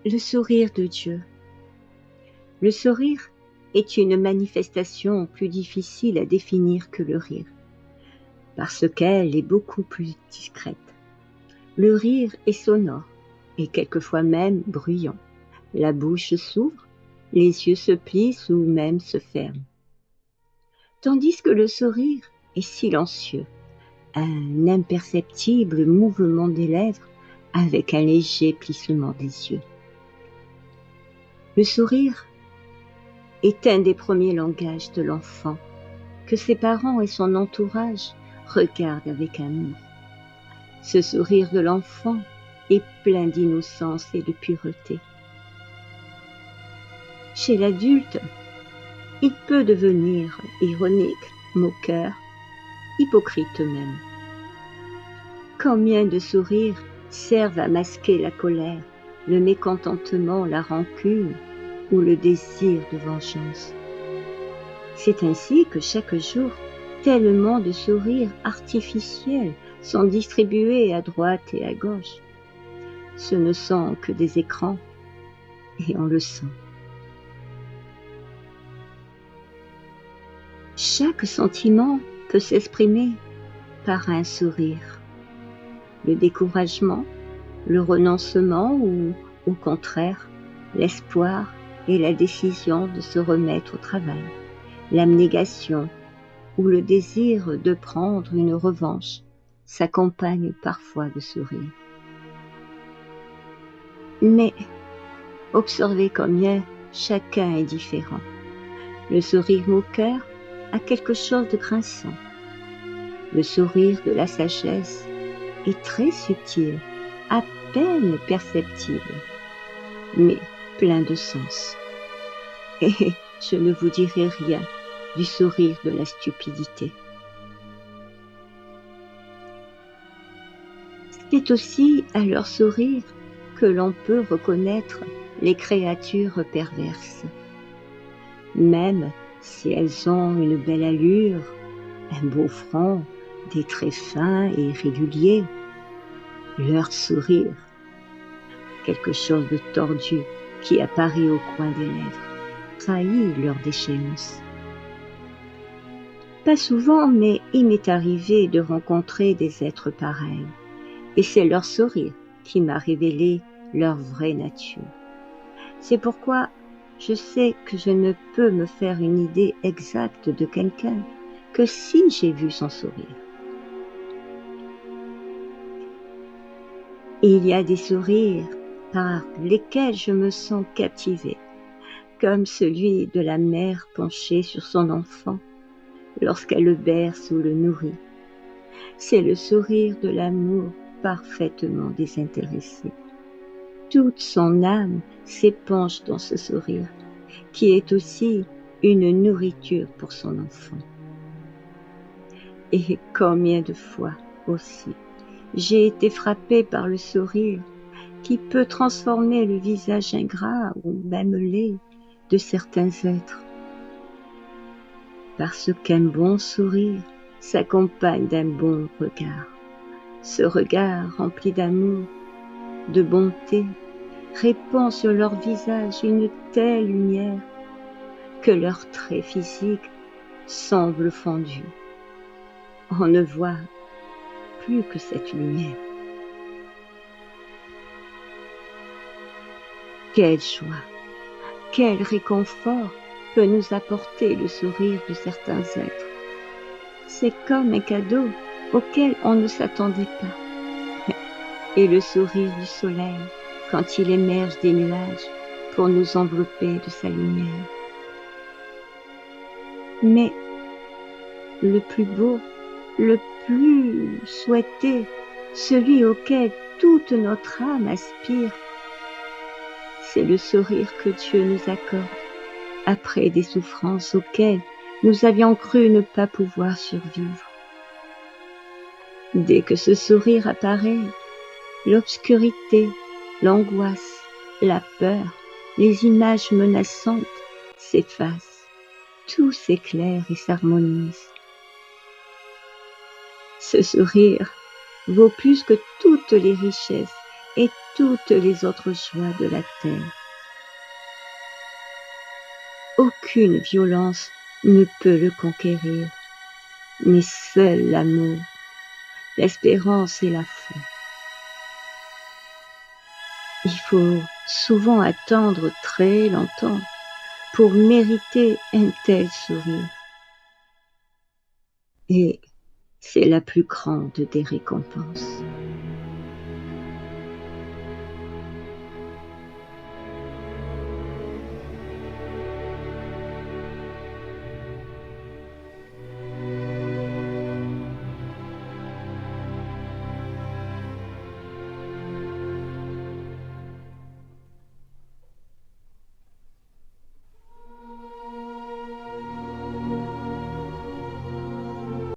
Le sourire de Dieu. Le sourire est une manifestation plus difficile à définir que le rire, parce qu'elle est beaucoup plus discrète. Le rire est sonore, et quelquefois même bruyant. La bouche s'ouvre, les yeux se plissent ou même se ferment. Tandis que le sourire est silencieux, un imperceptible mouvement des lèvres avec un léger plissement des yeux. Le sourire est un des premiers langages de l'enfant que ses parents et son entourage regardent avec amour. Ce sourire de l'enfant est plein d'innocence et de pureté. Chez l'adulte, il peut devenir ironique, moqueur, hypocrite même. Combien de sourires servent à masquer la colère, le mécontentement, la rancune ou le désir de vengeance. C'est ainsi que chaque jour, tellement de sourires artificiels sont distribués à droite et à gauche. Ce ne sont que des écrans, et on le sent. Chaque sentiment peut s'exprimer par un sourire. Le découragement, le renoncement ou, au contraire, l'espoir et la décision de se remettre au travail, l'abnégation ou le désir de prendre une revanche s'accompagnent parfois de sourires. Mais observez combien chacun est différent. Le sourire moqueur a quelque chose de grinçant. Le sourire de la sagesse est très subtil, à peine perceptible, mais plein de sens. Et je ne vous dirai rien du sourire de la stupidité. C'est aussi à leur sourire que l'on peut reconnaître les créatures perverses. Même si elles ont une belle allure, un beau front, des traits fins et réguliers, leur sourire, quelque chose de tordu qui apparaît au coin des lèvres, trahit leur déchéance. Pas souvent, mais il m'est arrivé de rencontrer des êtres pareils, et c'est leur sourire qui m'a révélé leur vraie nature. C'est pourquoi je sais que je ne peux me faire une idée exacte de quelqu'un que si j'ai vu son sourire. Il y a des sourires par lesquels je me sens captivée, comme celui de la mère penchée sur son enfant lorsqu'elle le berce ou le nourrit. C'est le sourire de l'amour parfaitement désintéressé. Toute son âme s'épanche dans ce sourire, qui est aussi une nourriture pour son enfant. Et combien de fois aussi j'ai été frappée par le sourire qui peut transformer le visage ingrat ou même laid de certains êtres. Parce qu'un bon sourire s'accompagne d'un bon regard. Ce regard rempli d'amour, de bonté, répand sur leur visage une telle lumière que leurs traits physiques semblent fondus. On ne voit plus que cette lumière. Quelle joie, quel réconfort peut nous apporter le sourire de certains êtres. C'est comme un cadeau auquel on ne s'attendait pas. Et le sourire du soleil quand il émerge des nuages pour nous envelopper de sa lumière. Mais le plus beau, le plus souhaité, celui auquel toute notre âme aspire, c'est le sourire que Dieu nous accorde après des souffrances auxquelles nous avions cru ne pas pouvoir survivre. Dès que ce sourire apparaît, l'obscurité, l'angoisse, la peur, les images menaçantes s'effacent. Tout s'éclaire et s'harmonise. Ce sourire vaut plus que toutes les richesses et toutes les autres joies de la terre. Aucune violence ne peut le conquérir, mais seul l'amour, l'espérance et la foi. Il faut souvent attendre très longtemps pour mériter un tel sourire. Et c'est la plus grande des récompenses.